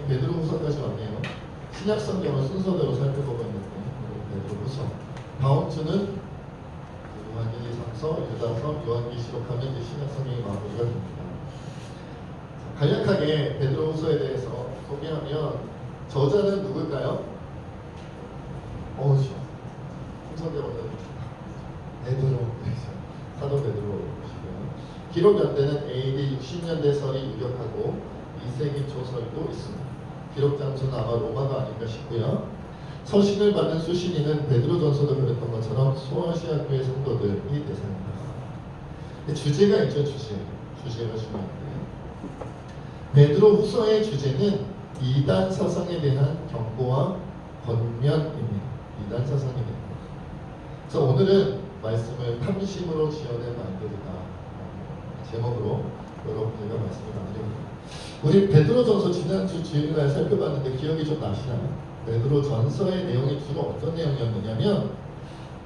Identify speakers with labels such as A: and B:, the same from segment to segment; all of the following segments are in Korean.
A: 베드로후서까지 왔네요. 신약 성경을 순서대로 살펴보고 있는데 베드로후서. 다음 주는 요한계시서, 유다서, 요한계시록 하면 이제 신약 성경이 마무리가 됩니다. 간략하게 베드로후서에 대해서 소개하면 저자는 누굴까요? 순서대로 베드로, 사도 베드로시고요. 기록 연대는 AD 60년대설이 유력하고 2세기 초설도 있습니다. 기록 장소는 아마 로마가 아닐까 싶고요. 서신을 받는 수신인은 베드로전서도 그랬던 것처럼 소아시아 교회 성도들이 대상입니다. 주제가 있죠. 주제가 중요한데 베드로후서의 주제는 이단 사상에 대한 경고와 권면입니다. 이단 사상입니다. 그래서 오늘은 말씀을 탐심으로 지어낸 말들이다 제목으로 여러분들과 말씀을 나누려고. 우리 베드로전서 지난주 주일날 살펴봤는데 기억이 좀 나시나요? 베드로전서의 내용이 주로 어떤 내용이었느냐면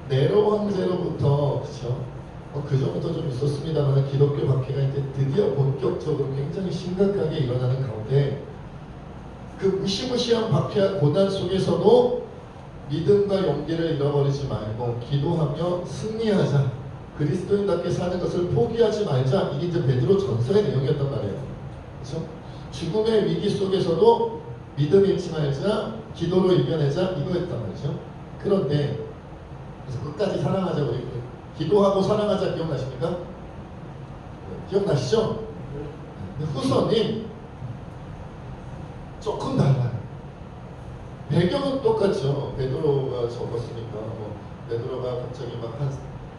A: 네로 황제로부터 그 전부터 좀 있었습니다만 기독교 박해가 이제 드디어 본격적으로 굉장히 심각하게 일어나는 가운데 그 무시무시한 박해와 고난 속에서도 믿음과 용기를 잃어버리지 말고 기도하며 승리하자, 그리스도인답게 사는 것을 포기하지 말자. 이게 이제 베드로전서의 내용이었단 말이에요. 그렇죠? 죽음의 위기 속에서도 믿음 잃지 말자, 기도로 이겨내자, 이거였단 말이죠. 그런데 그래서 끝까지 사랑하자. 우리 기도하고 사랑하자 기억나십니까? 기억나시죠? 후서는 조금 달라요. 배경은 똑같죠. 베드로가 적었으니까 베드로가 갑자기 막 한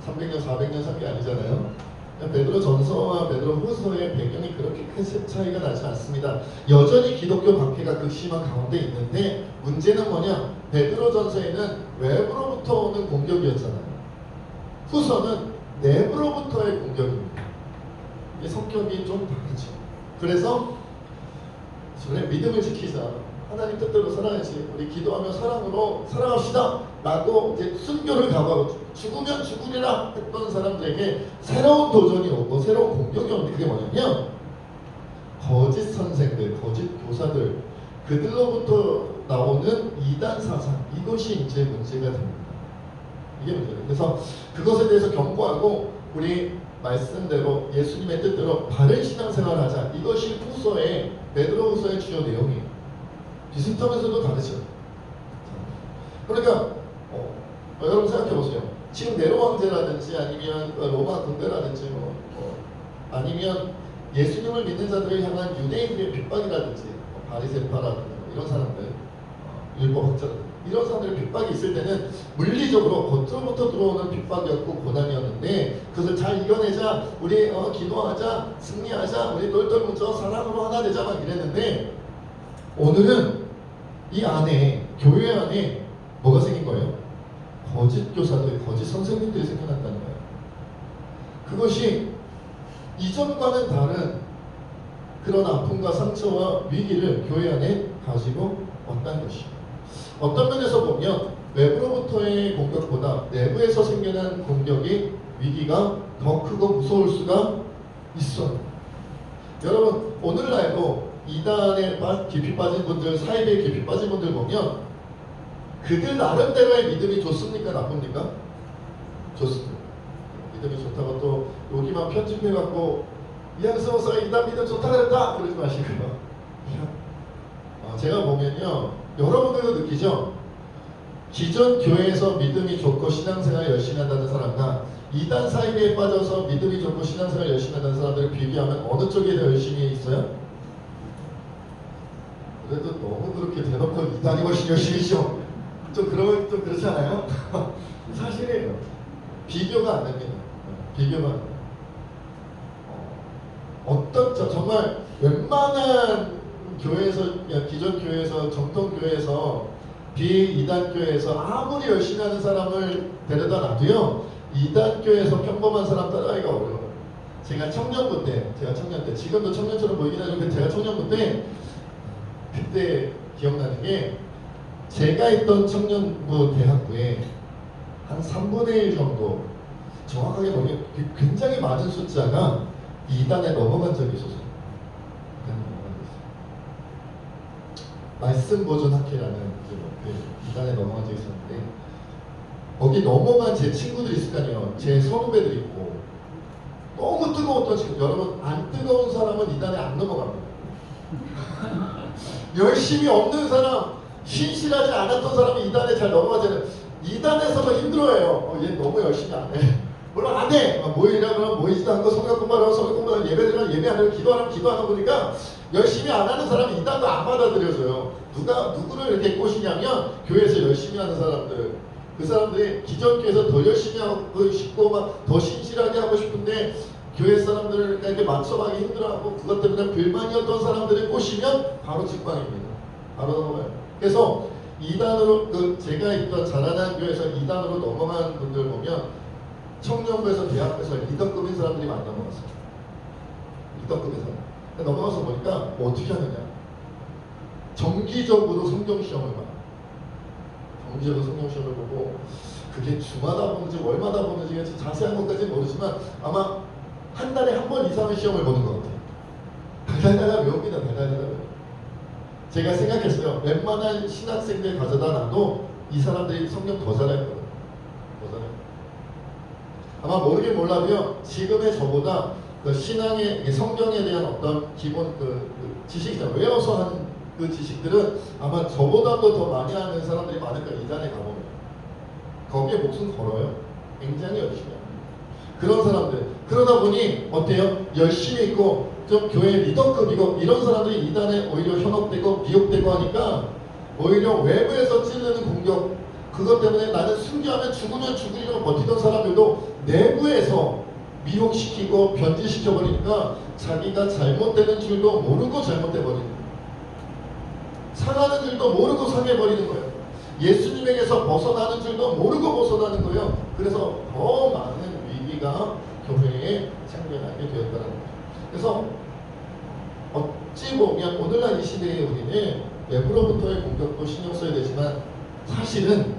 A: 300년, 400년 산 게 아니잖아요. 베드로 전서와 베드로 후서의 배경이 그렇게 큰 차이가 나지 않습니다. 여전히 기독교 박해가 극심한 가운데 있는데 문제는 뭐냐? 베드로 전서에는 외부로부터 오는 공격이었잖아요. 후서는 내부로부터의 공격입니다. 이 성격이 좀 다르죠. 그래서 그래, 믿음을 지키자. 하나님 뜻대로 살아야지. 우리 기도하며 사랑으로 살아갑시다. 라고 이제 순교를 각오하고 죽으면 죽으리라 했던 사람들에게 새로운 도전이 오고 새로운 공격이 오는데 그게 뭐냐면 거짓 선생들, 거짓 교사들, 그들로부터 나오는 이단 사상, 이것이 이제 문제가 됩니다. 이게 문제예요. 그래서 그것에 대해서 경고하고 우리 말씀대로 예수님의 뜻대로 바른 신앙생활을 하자. 이것이 후서의 베드로후서의 주요 내용이에요. 비슷하면서도 다르죠. 그러니까 여러분 생각해 보세요. 지금 네로 황제라든지 아니면 로마 군대라든지 아니면 예수님을 믿는 자들을 향한 유대인들의 핍박이라든지 바리새파라든지 이런 사람들, 율법학자들 이런 사람들의 핍박이 있을 때는 물리적으로 겉으로부터 들어오는 핍박이었고 고난이었는데 그것을 잘 이겨내자, 우리 기도하자, 승리하자, 우리 똘똘 뭉쳐 사랑으로 하나 되자 막 이랬는데 오늘은 이 안에, 교회 안에 뭐가 생긴 거예요? 거짓 교사들, 거짓 선생님들이 생겨났다는 거예요. 그것이 이전과는 다른 그런 아픔과 상처와 위기를 교회 안에 가지고 왔다는 것이에요. 어떤 면에서 보면 외부로부터의 공격보다 내부에서 생겨난 공격이, 위기가 더 크고 무서울 수가 있어요. 여러분 오늘날도 이단에 깊이 빠진 분들, 사이비에 깊이 빠진 분들 보면 그들 나름대로의 믿음이 좋습니까? 나쁩니까? 좋습니다. 믿음이 좋다고 또 여기만 편집해갖고 이양스러워서 이단 믿음 좋다 그랬다 그러지 마시고요. 제가 보면요, 여러분들도 느끼죠? 기존 교회에서 믿음이 좋고 신앙생활 열심히 한다는 사람과 이단 사이비에 빠져서 믿음이 좋고 신앙생활 열심히 한다는 사람들을 비교하면 어느 쪽에 더 열심히 있어요? 그래도 너무 그렇게 대놓고 이단이 훨씬 열심히죠. 좀 그러면 좀 그렇지 않아요? 사실이에요. 비교가 안 됩니다. 비교가 안 돼요. 정말 웬만한 교회에서, 기존 교회에서, 정통 교회에서, 비이단 교회에서 아무리 열심히 하는 사람을 데려다 놔도요, 이단 교회에서 평범한 사람 따라가기가 어려워요. 제가 청년부 때, 지금도 청년처럼 보이긴 하지만 제가 청년부 때 그때 기억나는 게 제가 있던 청년부 대학부에 한 3분의 1 정도, 정확하게 보면 굉장히 많은 숫자가 이단에 넘어간 적이 있었어요. 말씀 보존 학회라는 그 이단에 넘어간 적이 있었는데 거기 넘어간 제 친구들이 있을 거 아니에요. 제 선후배들이 있고 너무 뜨거웠던 친구. 여러분 안 뜨거운 사람은 이단에 안 넘어갑니다. 열심히 없는 사람, 신실하지 않았던 사람이 이단에 잘 넘어가잖아요. 이단에서도 힘들어해요. 얘 너무 열심히 안 해. 물론 안 해. 모이라 그러면 모이지도 않고 성경 공부하라고 성경 공부하고 예배드리면 예배 안 하고 기도하라고 기도하다 보니까 열심히 안 하는 사람이 이단도 안 받아들여져요. 누구를 이렇게 꼬시냐면 교회에서 열심히 하는 사람들. 그 사람들이 기존교회에서 더 열심히 하고 싶고 막 더 신실하게 하고 싶은데 교회 사람들에게 맞춰가기 힘들어하고 그것 때문에 불만이었던 사람들을 꼬시면 바로 직방입니다. 바로 넘어가요. 그래서 이단으로 제가 있던 자라난 교회에서 이단으로 넘어간 분들 보면 청년부에서 대학에서 리더급인 사람들이 많이 넘어갔어요. 리더급인 사람. 넘어가서 보니까 뭐 어떻게 하느냐. 정기적으로 성경 시험을 봐요. 정기적으로 성경 시험을 보고 그게 주마다 보는지 월마다 보는지 자세한 것까지는 모르지만 아마 한 달에 한 번 이상의 시험을 보는 것 같아요. 달달달달 외웁니다. 달달달달 외워요. 제가 생각했어요. 웬만한 신학생들 가져다 놔도 이 사람들이 성경 더 잘했거든요. 더 잘해요. 아마 모르긴 몰라도요. 지금의 저보다 그 신앙의 성경에 대한 어떤 기본 그 지식이잖아요. 외워서 하는 그 지식들은 아마 저보다도 더 많이 하는 사람들이 많을 거예요. 이단에 가보면 거기에 목숨 걸어요. 굉장히 열심히 해요. 그런 사람들. 그러다 보니 어때요? 열심히 있고 좀 교회 리더급이고 이런 사람들이 이단에 오히려 현혹되고 미혹되고 하니까 오히려 외부에서 찌르는 공격 그것 때문에 나는 순교하면 죽으면 죽으려고 버티던 사람들도 내부에서 미혹시키고 변질시켜버리니까 자기가 잘못되는 줄도 모르고 잘못돼버리는 거예요. 상하는 줄도 모르고 상해버리는 거예요. 예수님에게서 벗어나는 줄도 모르고 벗어나는 거예요. 그래서 더 많은 위기가 교회에 생겨나게 되었다는 거죠. 그래서 어찌 보면 오늘날 이 시대에 우리는 외부로부터의 공격도 신경 써야 되지만 사실은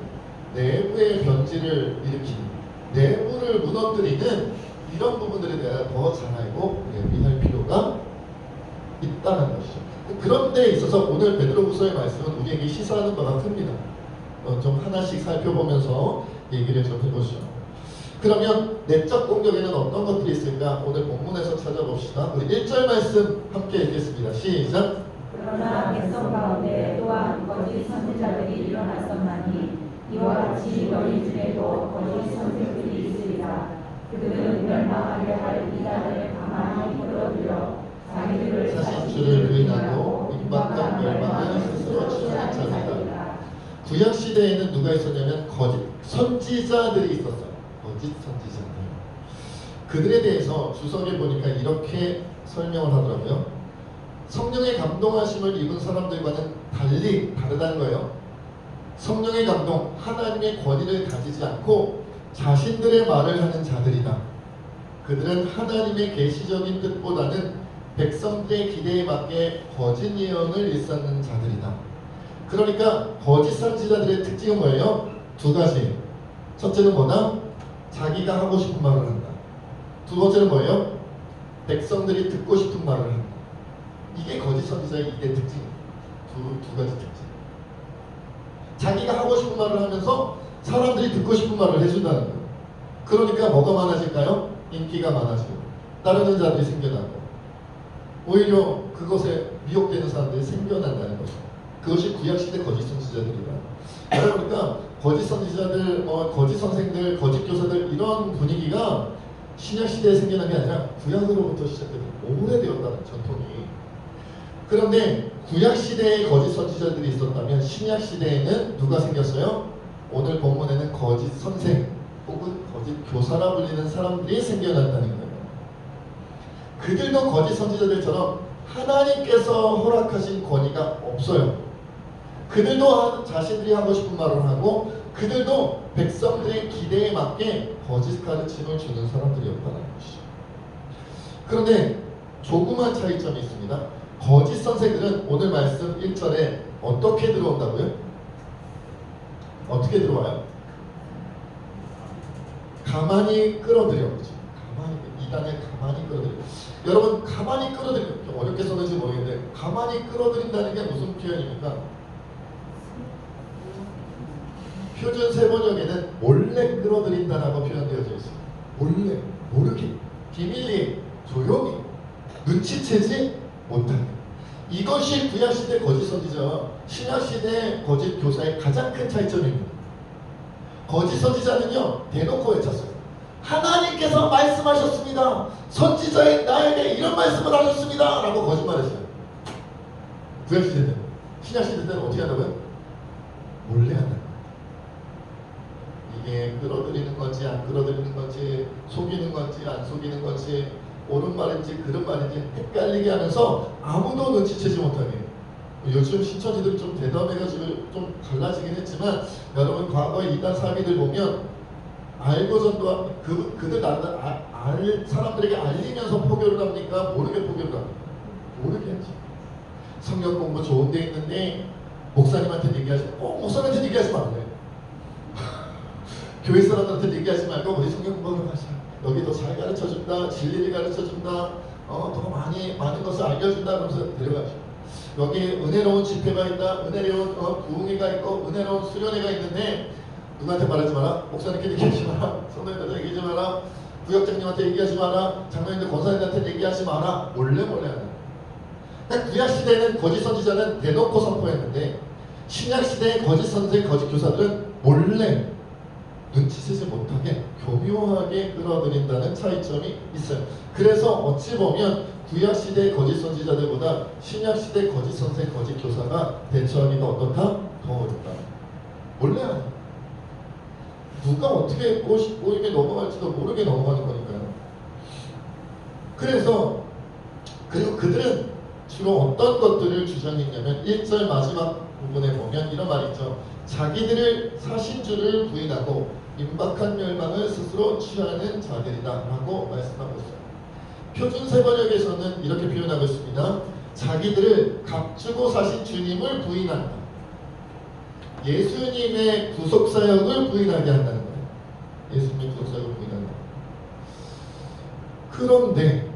A: 내부의 변질을 일으키는 내부를 무너뜨리는 이런 부분들에 대해 더 잘 알고 예비할 필요가 있다는 것이죠. 그런 데 있어서 오늘 베드로후서의 말씀은 우리에게 시사하는 바가 큽니다. 좀 하나씩 살펴보면서 얘기를 좀 해보시죠. 그러면 내적 공격에는 어떤 것들이 있을까? 오늘 본문에서 찾아봅시다. 우리 1절 말씀 함께 읽겠습니다. 시작!
B: 그러나 백성 가운데 또한 거짓 선지자들이 일어났었나니 이와 같이 너희 중에도 거짓 선생들이 있으리라. 그들은 멸망하게 할 이단을 가만히 끌어들여 자기들을
A: 자신들을 부인하고 임박한 멸망을 스스로 취하는 자들이다. 구약 시대에는 누가 있었냐면 거짓 선지자들이 있었어요. 거짓 선지자들. 그들에 대해서 주석에 보니까 이렇게 설명을 하더라고요. 성령의 감동하심을 입은 사람들과는 달리 다르다는 거예요. 성령의 감동, 하나님의 권위를 가지지 않고 자신들의 말을 하는 자들이다. 그들은 하나님의 계시적인 뜻보다는 백성들의 기대에 맞게 거짓 예언을 일삼는 자들이다. 그러니까 거짓 선지자들의 특징은 뭐예요? 두 가지. 첫째는 뭐다? 자기가 하고 싶은 말을 한다. 두 번째는 뭐예요? 백성들이 듣고 싶은 말을 한다. 이게 거짓 선지자의 이대 특징이에요. 두 가지 특징. 자기가 하고 싶은 말을 하면서 사람들이 듣고 싶은 말을 해준다는 거예요. 그러니까 뭐가 많아질까요? 인기가 많아지고 따르는 자들이 생겨나고 오히려 그것에 미혹되는 사람들이 생겨난다는 거죠. 그것이 구약시대 거짓 선지자들이다. 그러니까 거짓 선지자들, 거짓 선생들, 거짓 교사들 이런 분위기가 신약시대에 생겨난 게 아니라 구약으로부터 시작된 오래되었다는 전통이. 그런데 구약시대에 거짓 선지자들이 있었다면 신약시대에는 누가 생겼어요? 오늘 본문에는 거짓 선생 혹은 거짓 교사라 불리는 사람들이 생겨났다는 거예요. 그들도 거짓 선지자들처럼 하나님께서 허락하신 권위가 없어요. 그들도 자신들이 하고 싶은 말을 하고 그들도 백성들의 기대에 맞게 거짓 가르침을 주는 사람들이었다는 것이죠. 그런데 조그만 차이점이 있습니다. 거짓 선생들은 오늘 말씀 1절에 어떻게 들어온다고요? 어떻게 들어와요? 가만히 끌어들여. 그렇죠? 가만히. 이단을 가만히 끌어들여. 여러분 가만히 끌어들여. 좀 어렵게 써는지 모르겠는데 가만히 끌어들인다는 게 무슨 표현입니까? 표준 세번역에는 몰래 끌어들인다라고 표현되어져 있어요. 몰래, 모르게, 비밀리에, 조용히, 눈치채지 못하게. 이것이 구약시대 거짓 선지자와 신약시대 거짓 교사의 가장 큰 차이점입니다. 거짓 선지자는요 대놓고 외쳤어요. 하나님께서 말씀하셨습니다. 선지자인 나에게 이런 말씀을 하셨습니다 라고 거짓말했어요. 구약시대 때는. 신약시대 때는 어떻게 한다고요? 몰래 한다. 이게 끌어들이는 건지 안 끌어들이는 건지, 속이는 건지 안 속이는 건지, 옳은 말인지 그런 말인지 헷갈리게 하면서 아무도 눈치채지 못하게. 요즘 신천지들이 좀 대담해가지고 좀 달라지긴 했지만, 여러분 과거의 이단 사비들 보면 알고서도 그들 사람들에게 알리면서 포교를 합니까? 모르게 포교를 합니까? 모르게 하지. 성경 공부 좋은 데 있는데 목사님한테 얘기하지 꼭 목사님한테 얘기하지 말래. 교회 사람들한테 얘기하지 말고 우리 성경 공부를 하자. 여기 더 잘 가르쳐준다. 진리를 가르쳐준다. 더 많은 것을 알려준다. 그러면서 데려가죠. 여기 은혜로운 집회가 있다. 은혜로운 부흥회가 있고 은혜로운 수련회가 있는데 누구한테 말하지 마라. 목사님께 얘기하지 마라. 성도님한테 얘기하지 마라. 구역장님한테 얘기하지 마라. 장로님들 권사님한테 얘기하지 마라. 몰래 하는. 그러니까 구약시대에는 거짓 선지자는 대놓고 선포했는데 신약시대의 거짓 선생, 거짓 교사들은 몰래 눈치채지 못하게 교묘하게 끌어들인다는 차이점이 있어요. 그래서 어찌 보면 구약시대의 거짓 선지자들보다 신약시대 거짓 선생, 거짓 교사가 대처하기가 어떻다? 더 어렵다. 몰래 하는. 누가 어떻게 꼬이게 넘어갈지도 모르게 넘어가는 거니까요. 그리고 그들은 주로 어떤 것들을 주장했냐면 1절 마지막 부분에 보면 이런 말이 있죠. 자기들을 사신주를 부인하고 임박한 멸망을 스스로 취하는 자들이다 라고 말씀하고 있어요. 표준 세번역에서는 이렇게 표현하고 있습니다. 자기들을 값주고 사신 주님을 부인한다. 예수님의 구속사역을 부인하게 한다는 거예요. 예수님의 구속사역을 부인한다. 그런데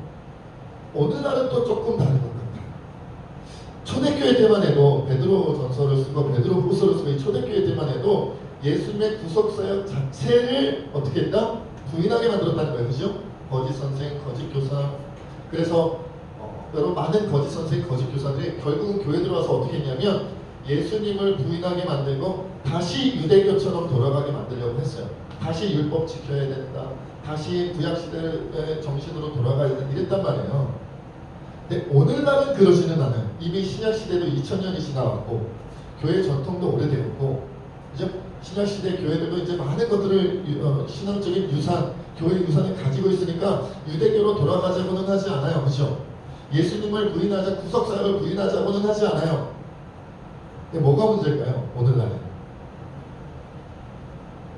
A: 오늘날은 또 조금 다른 것 같아요. 초대교회 때만 해도 베드로 전서를 쓰고 베드로 후서를 쓰고 이 초대교회 때만 해도 예수님의 구속사역 자체를 어떻게 했다? 부인하게 만들었다는 거예요. 그죠? 거짓 선생, 거짓 교사. 그래서 여러분 많은 거짓 선생, 거짓 교사들이 결국은 교회 들어와서 어떻게 했냐면 예수님을 부인하게 만들고 다시 유대교처럼 돌아가게 만들려고 했어요. 다시 율법 지켜야 된다. 다시 구약시대의 정신으로 돌아가야 된다. 이랬단 말이에요. 근데 오늘날은 그러지는 않아요. 이미 신약시대도 2000년이 지나왔고 교회 전통도 오래되었고 이제 신약시대 교회들도 이제 많은 것들을 신앙적인 유산, 교회 유산을 가지고 있으니까 유대교로 돌아가자고는 하지 않아요. 그렇죠? 예수님을 부인하자, 구속사역을 부인하자고는 하지 않아요. 근데 뭐가 문제일까요? 오늘날은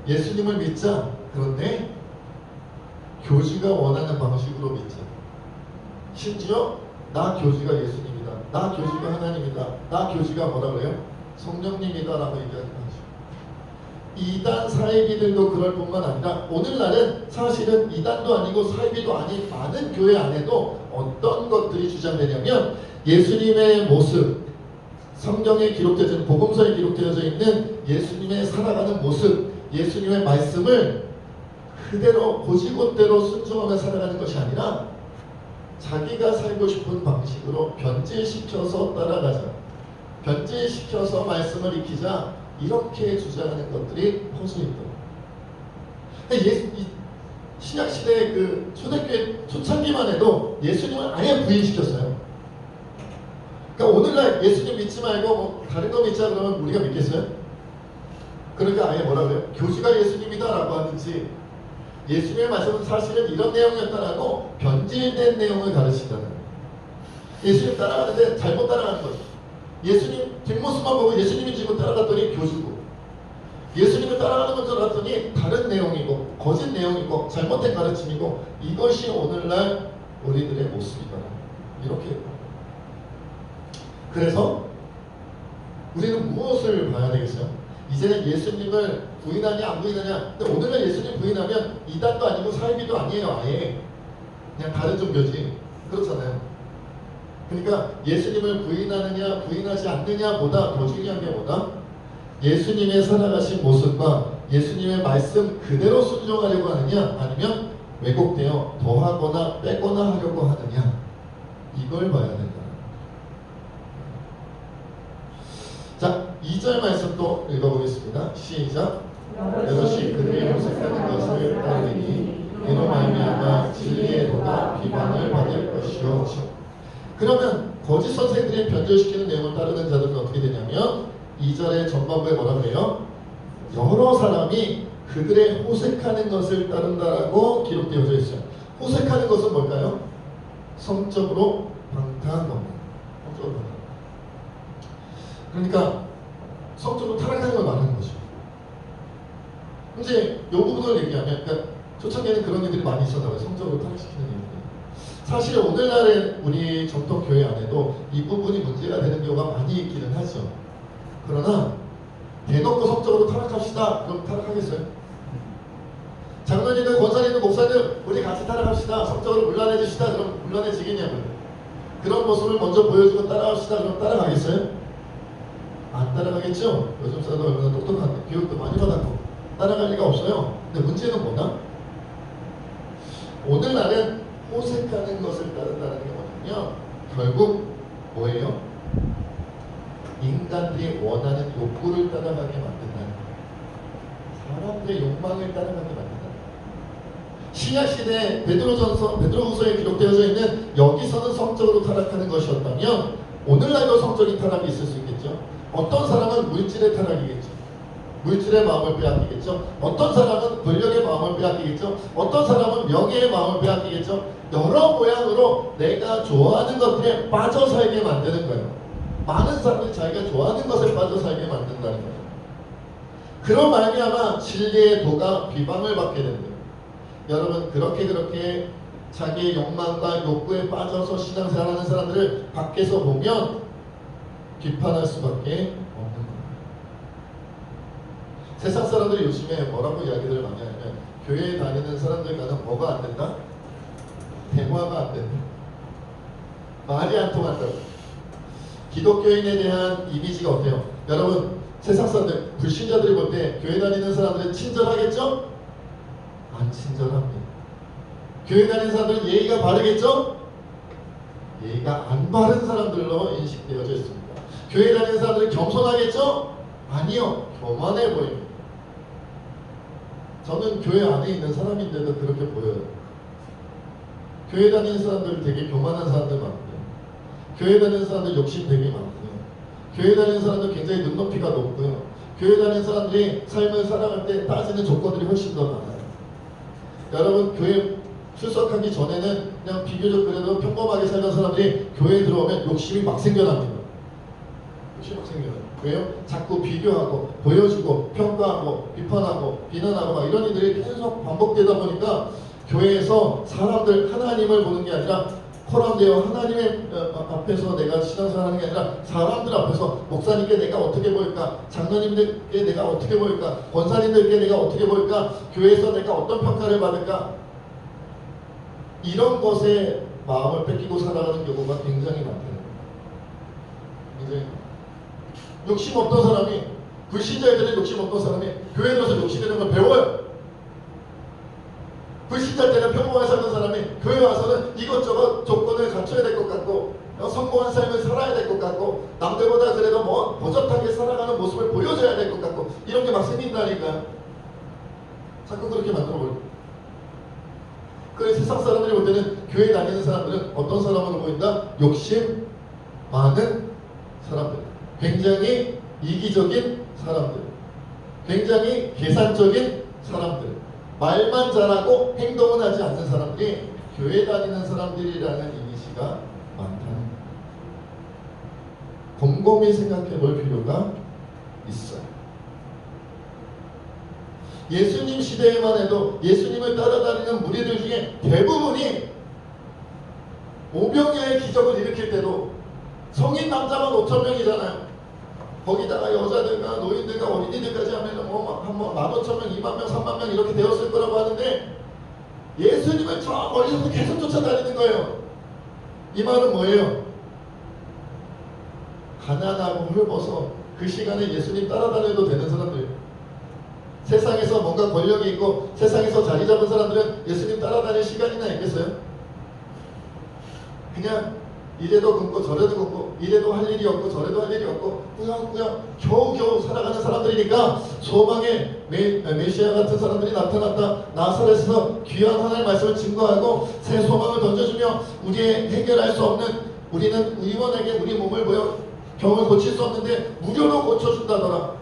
A: 예수님을 믿자. 그런데 교주가 원하는 방식으로 믿자. 심지어 나 교주가 예수님이다. 나 교주가 하나님이다. 나 교주가 뭐라 그래요? 성령님이다 라고 얘기하는 거죠. 이단 사이비들도 그럴 뿐만 아니라 오늘날은 사실은 이단도 아니고 사이비도 아닌 많은 교회 안에도 어떤 것들이 주장되냐면 예수님의 모습, 성경에 기록되어져 있는 복음서에 기록되어져 있는 예수님의 살아가는 모습, 예수님의 말씀을 그대로 고지곳대로 순종하며 살아가는 것이 아니라 자기가 살고 싶은 방식으로 변질시켜서 따라가자, 변질시켜서 말씀을 익히자, 이렇게 주장하는 것들이 퍼져 있더라고요. 신약시대의 그 초대교회 초창기만 해도 예수님을 아예 부인시켰어요. 그러니까 오늘날 예수님 믿지 말고 뭐 다른 거 믿자 그러면 우리가 믿겠어요? 그러니까 아예 뭐라 그래요? 교주가 예수님이다 라고 하든지 예수님의 말씀은 사실은 이런 내용이었다라고 변질된 내용을 가르친다는 거예요. 예수님 따라가는데 잘못 따라가는 거죠. 예수님 뒷모습만 보고 예수님이 지금 따라갔더니 교주고, 예수님을 따라가는 건 줄 알았더니 다른 내용이고 거짓 내용이고 잘못된 가르침이고, 이것이 오늘날 우리들의 모습이다. 이렇게. 그래서 우리는 무엇을 봐야 되겠어요? 이제는 예수님을 부인하냐 안 부인하냐. 근데 오늘날 예수님 부인하면 이단도 아니고 사이비도 아니에요. 아예 그냥 다른 종교지. 그렇잖아요. 그러니까 예수님을 부인하느냐 부인하지 않느냐보다 더 중요한 게 뭐다? 예수님의 살아가신 모습과 예수님의 말씀 그대로 순종하려고 하느냐 아니면 왜곡되어 더하거나 빼거나 하려고 하느냐 이걸 봐야 된다. 자, 2절 말씀 또 읽어보겠습니다. 시작. 여럿이 그들의 모색하는 것을 따르니 이로 말미암아 진리의 도가 비방을 받을 것이요. 그러면 거짓 선생들이 변절시키는 내용을 따르는 자들은 어떻게 되냐면 2절의 전반부에 뭐라고 해요? 여러 사람이 그들의 호색하는 것을 따른다라고 기록되어져 있어요. 호색하는 것은 뭘까요? 성적으로 방탕한 겁니다. 성적으로 방탕. 그러니까 성적으로 타락하는 걸 말하는 거죠. 이제 이 부분을 얘기하면 그러니까 초창기에는 그런 일들이 많이 있었다고요. 성적으로 타락시키는 일들이. 사실 오늘날의 우리 정통 교회 안에도 이 부분이 문제가 되는 경우가 많이 있기는 하죠. 그러나 대놓고 성적으로 타락합시다. 그럼 타락하겠어요? 장로님들, 권사님들, 목사님 우리 같이 타락합시다. 성적으로 물러내주시다. 그럼 물러내지겠냐고요. 그런 모습을 먼저 보여주고 따라합시다. 그럼 따라가겠어요? 안 따라가겠죠? 요즘 사람 얼마나 똑똑한데 교육도 많이 받았고 따라갈 리가 없어요. 근데 문제는 뭐냐? 오늘날은 호색하는 것을 따른다는 게 뭐냐면 결국 뭐예요? 인간들이 원하는 욕구를 따라가게 만든다는 거예요. 사람들의 욕망을 따라가게 만든다는 거예요. 신약시대 베드로후서에 기록되어져 있는 여기서는 성적으로 타락하는 것이었다면 오늘날도 성적인 타락이 있을 수 있겠죠. 어떤 사람은 물질의 타락이겠죠. 물질의 마음을 빼앗기겠죠. 어떤 사람은 권력의 마음을 빼앗기겠죠. 어떤 사람은 명예의 마음을 빼앗기겠죠. 여러 모양으로 내가 좋아하는 것들에 빠져 살게 만드는 거예요. 많은 사람들이 자기가 좋아하는 것에 빠져 살게 만든다는 거예요. 그런 말미암아 진리의 도가 비방을 받게 되는 거예요. 여러분 그렇게 자기의 욕망과 욕구에 빠져서 신앙생활하는 사람들을 밖에서 보면 비판할 수밖에 없는 거예요. 세상 사람들이 요즘에 뭐라고 이야기를 많이 하냐면 교회에 다니는 사람들과는 뭐가 안 된다? 대화가 안 된다. 말이 안 통한다고. 기독교인에 대한 이미지가 어때요? 여러분 세상 사람들, 불신자들이 볼 때 교회 다니는 사람들은 친절하겠죠? 안 친절합니다. 교회 다니는 사람들은 예의가 바르겠죠? 예의가 안 바른 사람들로 인식되어져 있습니다. 교회 다니는 사람들은 겸손하겠죠? 아니요. 교만해 보입니다. 저는 교회 안에 있는 사람인데도 그렇게 보여요. 교회 다니는 사람들 되게 교만한 사람들 많고요. 교회 다니는 사람들 욕심 되게 많고요. 교회 다니는 사람들 굉장히 눈높이가 높고요. 교회 다니는 사람들이 삶을 살아갈 때 따지는 조건들이 훨씬 더 많아요. 여러분 교회 출석하기 전에는 그냥 비교적 그래도 평범하게 살던 사람들이 교회에 들어오면 욕심이 막 생겨납니다. 욕심이 막 생겨나요. 왜요? 자꾸 비교하고 보여주고 평가하고 비판하고 비난하고 막 이런 일들이 계속 반복되다 보니까 교회에서 사람들 하나님을 보는 게 아니라 포함되어 하나님의 앞에서 내가 신앙생활 하는 게 아니라 사람들 앞에서 목사님께 내가 어떻게 보일까, 장로님들께 내가 어떻게 보일까, 권사님들께 내가 어떻게 보일까, 교회에서 내가 어떤 평가를 받을까, 이런 것에 마음을 뺏기고 살아가는 경우가 굉장히 많다는 거예요. 굉장히 욕심 없던 사람이, 불신자들은 욕심 없던 사람이 교회에 들어서 욕심내는 걸 배워요. 불신자 때는 평범하게 살던 사람이 교회 와서는 이것저것 조건을 갖춰야 될 것 같고 성공한 삶을 살아야 될 것 같고 남들보다 그래도 뭐 버젓하게 살아가는 모습을 보여줘야 될 것 같고 이런 게 막 생긴다니까. 자꾸 그렇게 만들어버려요. 그래서 세상 사람들이 볼 때는 교회 다니는 사람들은 어떤 사람으로 보인다? 욕심 많은 사람들, 굉장히 이기적인 사람들, 굉장히 계산적인 사람들, 말만 잘하고 행동은 하지 않는 사람들이 교회 다니는 사람들이라는 이미지가 많다는 거예요. 곰곰이 생각해 볼 필요가 있어요. 예수님 시대에만 해도 예수님을 따라다니는 무리들 중에 대부분이 오병이어의 기적을 일으킬 때도 성인 남자만 5,000명이잖아요. 거기다가 여자들과 노인들과 어린이들까지 하면 뭐 15,000명, 20,000명, 30,000명 이렇게 되었을 거라고 하는데 예수님을 저 멀리서부터 계속 쫓아다니는 거예요. 이 말은 뭐예요? 가난하고 헐벗어 그 시간에 예수님 따라다녀도 되는 사람들, 세상에서 뭔가 권력이 있고 세상에서 자리 잡은 사람들은 예수님 따라다닐 시간이나 있겠어요? 그냥 이래도 굶고 저래도 굶고 이래도 할 일이 없고 저래도 할 일이 없고 꾸역꾸역 겨우겨우 살아가는 사람들이니까 소망의 메시아 같은 사람들이 나타났다. 나사렛에서 귀한 하나님의 말씀을 증거하고 새 소망을 던져주며 우리의 해결할 수 없는, 우리는 의원에게 우리 몸을 보여 병을 고칠 수 없는데 무료로 고쳐준다더라.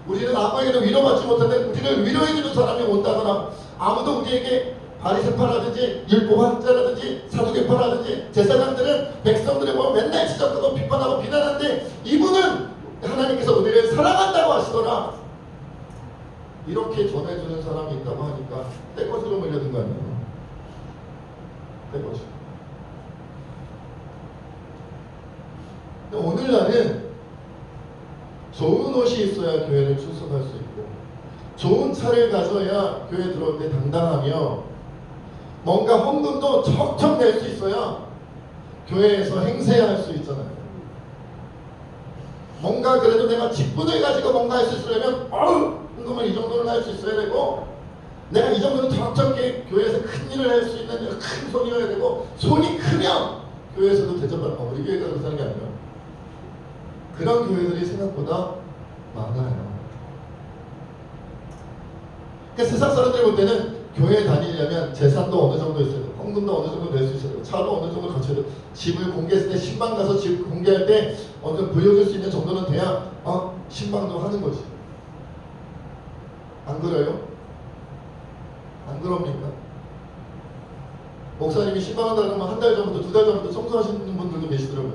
A: 우리는 아무에게도 위로받지 못하는데 우리를 위로해주는 사람이 온다더라. 아무도 우리에게 바리새파라든지 율법학자라든지 사두개파라든지 제사장들은 백성들을 보면 맨날 지적하고 비판하고 비난하는데 이분은 하나님께서 우리를 사랑한다고 하시더라. 이렇게 전해주는 사람이 있다고 하니까 떼거지로 몰려든 거 아니에요? 떼거지. 근데 오늘날은 좋은 옷이 있어야 교회를 출석할 수 있고 좋은 차를 가져야 교회 들어올 때 당당하며 뭔가 헌금도 척척 낼 수 있어야 교회에서 행세할 수 있잖아요. 뭔가 그래도 내가 직분을 가지고 뭔가 할 수 있으려면 헌금을 이 정도는 할 수 있어야 되고 내가 이 정도는 척척하게 교회에서 큰 일을 할 수 있는 큰 손이어야 되고 손이 크면 교회에서도 대접받고 우리 교회가 그렇다는 게 아니라 그런 교회들이 생각보다 많아요. 그러니까 세상 사람들 볼 때는 교회 다니려면 재산도 어느 정도 있어야 되고 헌금도 어느 정도 낼 수 있어야 되고 차도 어느 정도 갖춰야 되고 집을 공개했을 때 신방 가서 집 공개할 때 어느 정도 보여줄 수 있는 정도는 돼야 신방도 하는 거지. 안 그래요? 안 그럽니까? 목사님이 신방한다 그러면 한 달 전부터 두 달 전부터 청소하시는 분들도 계시더라고요.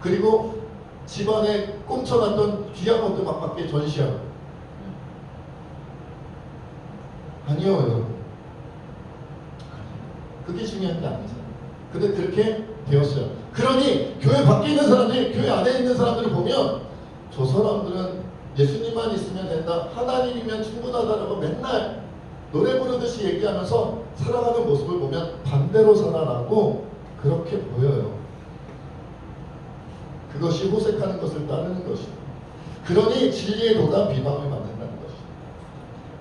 A: 그리고 집안에 꽁쳐놨던 귀한 것들 막 밖에 전시하고. 아니요 여러분, 그게 중요한 게 아니잖아요. 근데 그렇게 되었어요. 그러니 교회 밖에 있는 사람들이 교회 안에 있는 사람들을 보면 저 사람들은 예수님만 있으면 된다, 하나님이면 충분하다라고 맨날 노래 부르듯이 얘기하면서 살아가는 모습을 보면 반대로 살아라고 그렇게 보여요. 그것이 호색하는 것을 따르는 것이다. 그러니 진리의 도가 비방을 받는다는 것이다.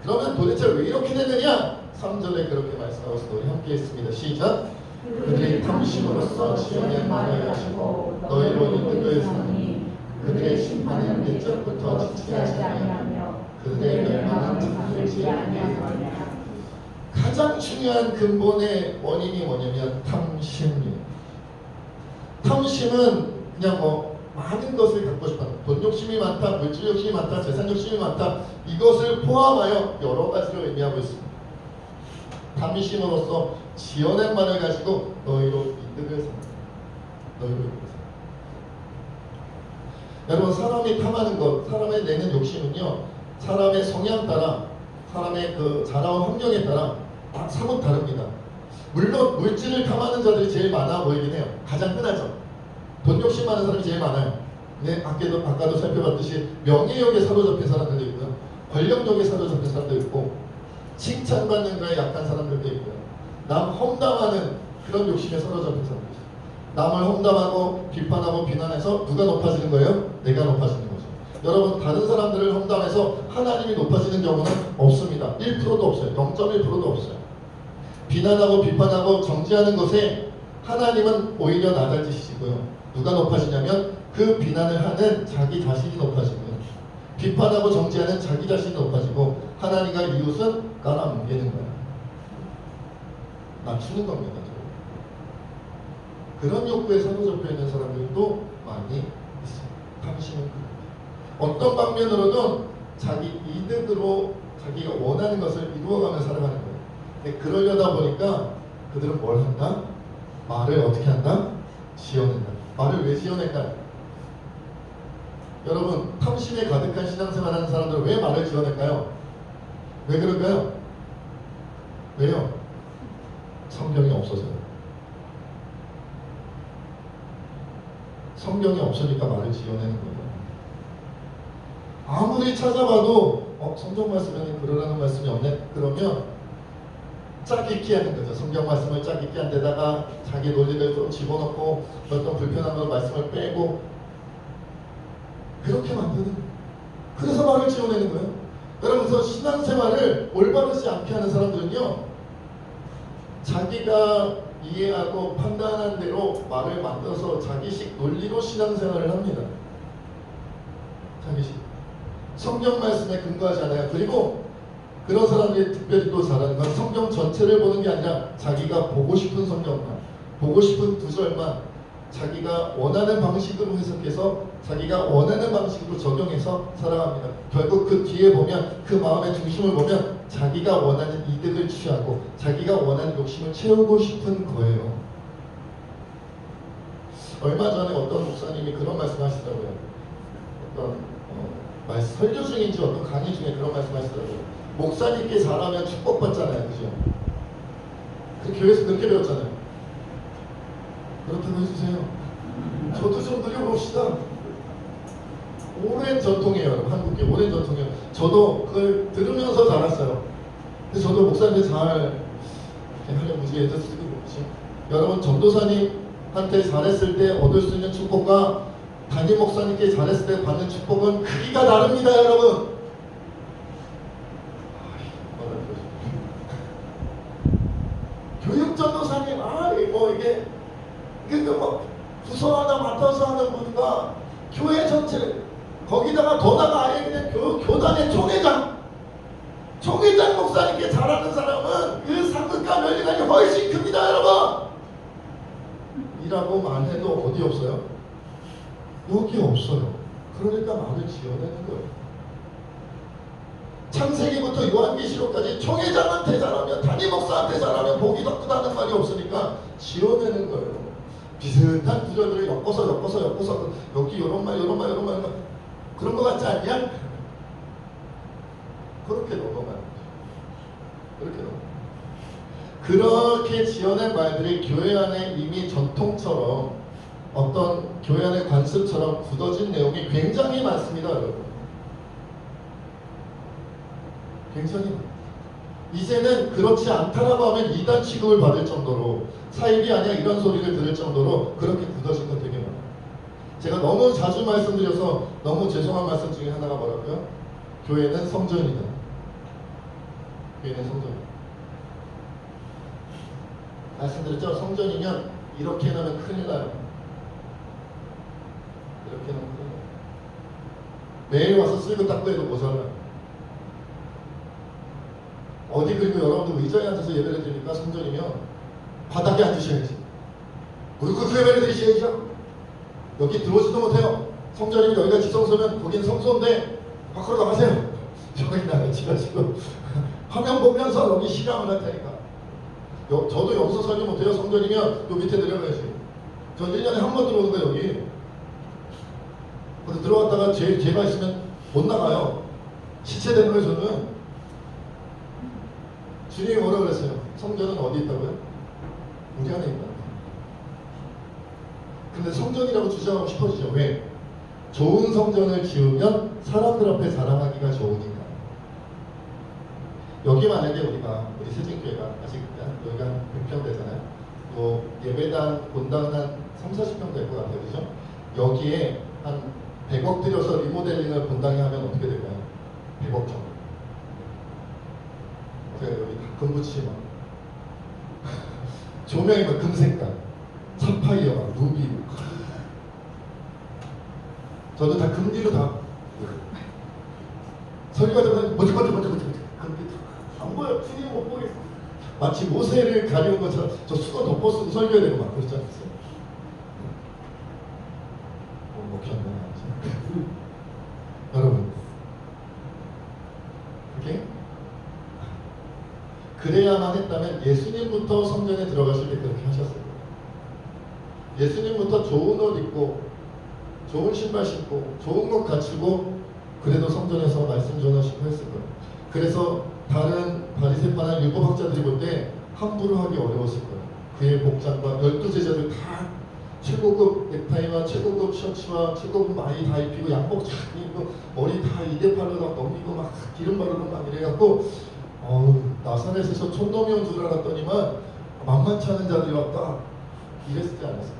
A: 그러면 도대체 왜 이렇게 되느냐? 3절에 그렇게 말씀하고 있습니다. 우리 함께 했습니다. 시작. 그들의 탐심으로써 지연의 말을 하시고 너희로 이득을 삼니 그들의 심판은 옛적부터 지체하지 아니하며 그들의 멸망은 잠들지 아니하느니라. 가장 중요한 근본의 원인이 뭐냐면 탐심이에요. 탐심은 그냥 많은 것을 갖고 싶어하는, 돈 욕심이 많다, 물질 욕심이 많다, 재산 욕심이 많다, 이것을 포함하여 여러 가지로 의미하고 있습니다. 탐심으로써 지어낸 말을 가지고 너희로 이득을 삼는다. 너희로 이득을 삼는다. 여러분, 사람이 탐하는 것, 사람의 내는 욕심은요, 사람의 성향 따라, 사람의 그 자라온 환경에 따라 사뭇 다릅니다. 물론 물질을 탐하는 자들이 제일 많아 보이긴 해요. 가장 흔하죠. 돈 욕심 많은 사람이 제일 많아요. 근데 아까도 살펴봤듯이 명예욕에 사로잡힌 사람들도 있고요, 권력욕에 사로잡힌 사람도 있고, 칭찬받는 거에 약한 사람들도 있고요, 남 험담하는 그런 욕심에 사로잡힌 사람도 있어요. 남을 험담하고 비판하고 비난해서 누가 높아지는 거예요? 내가 높아지는 거죠. 여러분, 다른 사람들을 험담해서 하나님이 높아지는 경우는 없습니다. 1%도 없어요. 0.1%도 없어요. 비난하고 비판하고 정죄하는 것에 하나님은 오히려 나달지시고요. 누가 높아지냐면 그 비난을 하는 자기 자신이 높아지고요, 비판하고 정죄하는 자기 자신이 높아지고, 하나님과 이웃은 깔아뭉개는 거예요. 낮추는 겁니다. 그런 욕구에 사로잡혀 있는 사람들도 많이 있어요. 탐심은 어떤 방면으로든 자기 이득으로 자기가 원하는 것을 이루어가며 살아가는 거예요. 근데 그러려다 보니까 그들은 뭘 한다? 말을 어떻게 한다? 지어낸다. 말을 왜 지어낼까요? 여러분, 탐심에 가득한 신앙생활하는 사람들은 왜 말을 지어낼까요? 왜 그럴까요? 왜요? 성경이 없어서요. 성경이 없으니까 말을 지어내는 거예요. 아무리 찾아봐도 성경 말씀에는 그러라는 말씀이 없네? 그러면 짜깁기 하는 거죠. 성경 말씀을 짜깁기 한 데다가 자기 논리를 좀 집어넣고 어떤 불편한 걸 말씀을 빼고 그렇게 만드는, 그래서 말을 지어내는 거예요. 여러분, 그래서 신앙생활을 올바르지 않게 하는 사람들은요, 자기가 이해하고 판단한 대로 말을 만들어서 자기식 논리로 신앙생활을 합니다. 자기식. 성경 말씀에 근거하지 않아요. 그리고 그런 사람들이 특별히 또 잘하는 건 성경 전체를 보는 게 아니라 자기가 보고 싶은 성경만, 보고 싶은 구절만 자기가 원하는 방식으로 해석해서 자기가 원하는 방식으로 적용해서 살아갑니다. 결국 그 뒤에 보면, 그 마음의 중심을 보면 자기가 원하는 이득을 취하고 자기가 원하는 욕심을 채우고 싶은 거예요. 얼마 전에 어떤 목사님이 그런 말씀 하시더라고요. 어떤 설교 중인지 어떤 강의 중에 그런 말씀 하시더라고요. 목사님께 잘하면 축복받잖아요. 그죠? 그 교회에서 그렇게 배웠잖아요. 그렇다고 해주세요. 저도 좀 늘려봅시다. 오랜 전통이에요. 여러분. 한국계 오랜 전통이에요. 저도 그걸 들으면서 자랐어요. 근데 저도 목사님한테 잘 하려고 무지개 애들 쓰고 있지. 여러분, 전도사님한테 잘했을 때 얻을 수 있는 축복과 담임 목사님께 잘했을 때 받는 축복은 크기가 다릅니다. 여러분. 교육 전도사님, 뭐 이게 뭐 부서 하나 맡아서 하는 분과 교회 전체를, 거기다가 더 나가 아예 그냥 교단의 총회장 목사님께 잘하는 사람은 그 상급과 면리관이 훨씬 큽니다. 여러분. 이라고 말해도 어디 없어요? 여기 없어요. 그러니까 말을 지어내는 거예요. 창세기부터 요한계시록까지 총회장한테 잘하면, 담임 목사한테 잘하면 복이 더 크다는 말이 없으니까 지어내는 거예요. 비슷한 구절들을 엮어서 여기 이런 말 그런 거 같지 않냐? 그렇게 넘어가는 거죠. 그렇게 넘어가요. 그렇게 지어낸 말들이 교회 안에 이미 전통처럼, 어떤 교회 안의 관습처럼 굳어진 내용이 굉장히 많습니다. 여러분. 굉장히 많아요. 이제는 그렇지 않다라고 하면 이단 취급을 받을 정도로, 사입이 아니야 이런 소리를 들을 정도로 그렇게 굳어진 것 되게 많아요. 제가 너무 자주 말씀드려서 너무 죄송한 말씀 중에 하나가 뭐라고요? 교회는 성전이다. 교회는 성전이다. 말씀드렸죠? 성전이면 이렇게 해놓으면 큰일 나요. 이렇게 해놓으면 큰일 나요. 매일 와서 쓸고 닦고 해도 모자라요. 어디, 그리고 여러분들 의자에 앉아서 예배를 드리니까 성전이면 바닥에 앉으셔야지. 무릎 예배를 드리셔야죠. 여기 들어오지도 못해요. 성전이면 여기가 지성소면 거긴 성소인데 밖으로 나가세요. 저기 나가지 마시고 화면 보면서 여기 시간을 할 테니까. 저도 여기서 살지 못해요. 성전이면 요 밑에 내려가야지. 저 1년에 한 번 들어오는 거예요. 여기. 근데 들어왔다가 죄가 있으면 못 나가요. 시체되는 거예요. 저는. 주님이 뭐라고 그랬어요? 성전은 어디 있다고요? 우리 안에 있다. 근데 성전이라고 주장하고 싶어지죠. 왜? 좋은 성전을 지으면 사람들 앞에 자랑하기가 좋으니까. 여기 만약에 우리 세진교회가 아직 여기가 한 100평 되잖아요. 뭐 예배당, 본당은 한 3,40평 될 것 같아요. 그죠? 여기에 한 100억 들여서 리모델링을 본당에 하면 어떻게 될까요? 100억 정도. 여기 금붙이 막 조명이 막 금색깔, 사파이어 막 루비 막. 저도 다 금디로 다 설교하다가 먼저 안 보여. 주님 못 보겠어. 마치 모세를 가려운 것처럼 저 수건 덮어쓰고 설교해야 되고 막 그러지 않았어요? 목혔네. 여러분, 이렇게 그래야만 했다면 예수님부터 성전에 들어가실 때 그렇게 하셨을 거예요. 예수님부터 좋은 옷 입고 좋은 신발 신고 좋은 것 갖추고 그래도 성전에서 말씀 전하시고 했을 거예요. 그래서 다른 바리새파나 율법학자들이 볼 때 함부로 하기 어려웠을 거예요. 그의 복장과 12제자들 다 최고급 넥타이와 최고급 셔츠와 최고급 많이 다 입히고 양복 쫙 입고 머리 다 이대팔로 다 넘기고 막 기름 바르고 막 이래갖고 나사렛에서 촌놈이 온 줄 알았더니만 만만치 않은 자들이 왔다. 이랬지 않았을까?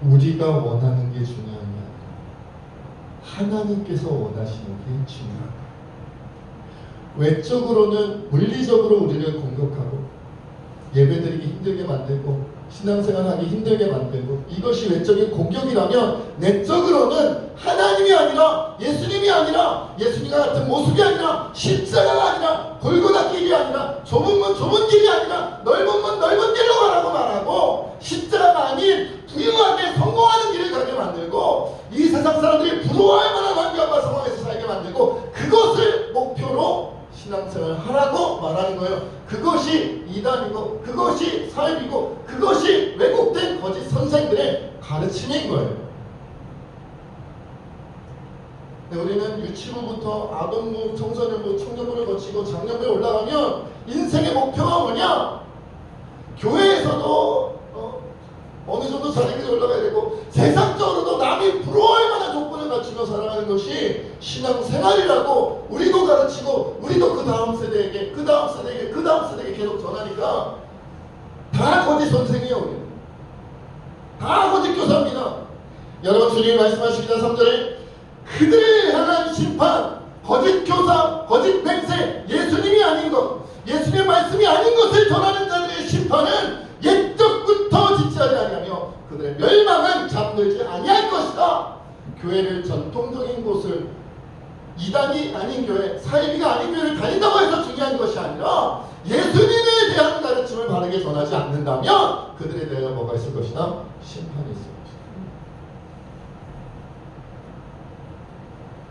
A: 우리가 원하는 게 중요한 게 아니라 하나님께서 원하시는 게 중요하다. 외적으로는 물리적으로 우리를 공격하고 예배드리기 힘들게 만들고 신앙생활하기 힘들게 만들고 이것이 외적인 공격이라면 내적으로는 하나님이 아니라 예수님이 아니라 예수님과 같은 모습이 아니라 십자가가 아니라 골고다 길이 아니라 좁은 문 좁은 길이 아니라 넓은 문 넓은 길로 가라고 말하고 십자가가 아닌 부유하게 성공하는 길을 가게 만들고 이 세상 사람들이 부러워할 만한 환경과 상황에서 살게 만들고 그것을 목표로 신앙생활을 하라고 말하는 거예요. 그것이 이단이고 그것이 사입이고 그것이 왜곡된 거짓 선생들의 가르침인 거예요. 우리는 유치부부터 아동부, 청소년부, 청년부를 거치고 장년부에 올라가면 인생의 목표가 뭐냐? 교회에서도 어느 정도 자리까지 올라가야 되고 세상적으로도 남이 부러워할 만한 조건을 갖추며 살아가는 것이 신앙생활이라고 우리도 가르치고 우리도 그 다음 세대에게 그 다음 세대에게 그 다음 세대에게 계속 전하니까 다 거짓 선생이에요. 우리. 다 거짓 교사입니다. 여러분 주님이 말씀하십니다. 3절에 그들을 향한 심판, 거짓 교사, 거짓 맹세, 예수님이 아닌 것, 예수님의 말씀이 아닌 것을 전하는 자들의 심판은 옛적부터 지체하지 아니하며 그들의 멸망은 잠들지 아니할 것이다. 교회를 전통적인 곳을 이단이 아닌 교회, 사이비가 아닌 교회를 다닌다고 해서 중요한 것이 아니라 예수님에 대한 가르침을 바르게 전하지 않는다면 그들에 대한 뭐가 있을 것이다? 심판이 있을 것이다.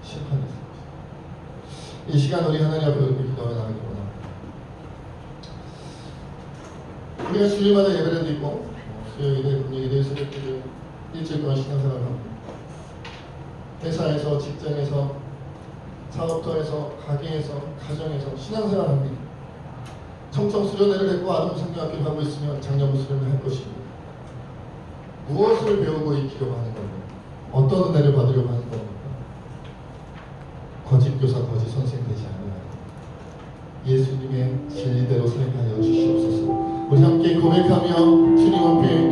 A: 심판이 있을 것이다. 이 시간 우리 하나님 앞에 이렇게 기도하며 나가기 원합니다. 우리가 주일마다 예배를 드리고 수요일에 금요일에 새벽기도 일주일 동안 신앙생활을 합니다. 회사에서, 직장에서, 사업터에서, 가게에서, 가정에서 신앙생활을 합니다. 청청 수련회를 했고 아동 성경학교를 하고 있으면 장년부 수련을 할 것입니다. 무엇을 배우고 익히려고 하는 겁니까? 어떤 은혜를 받으려고 하는 겁니까? 거짓 교사, 거짓 선생 되지 않아요. 예수님의 진리대로 살게 하여 주시옵소서. 우리 함께 고백하며 주님 앞에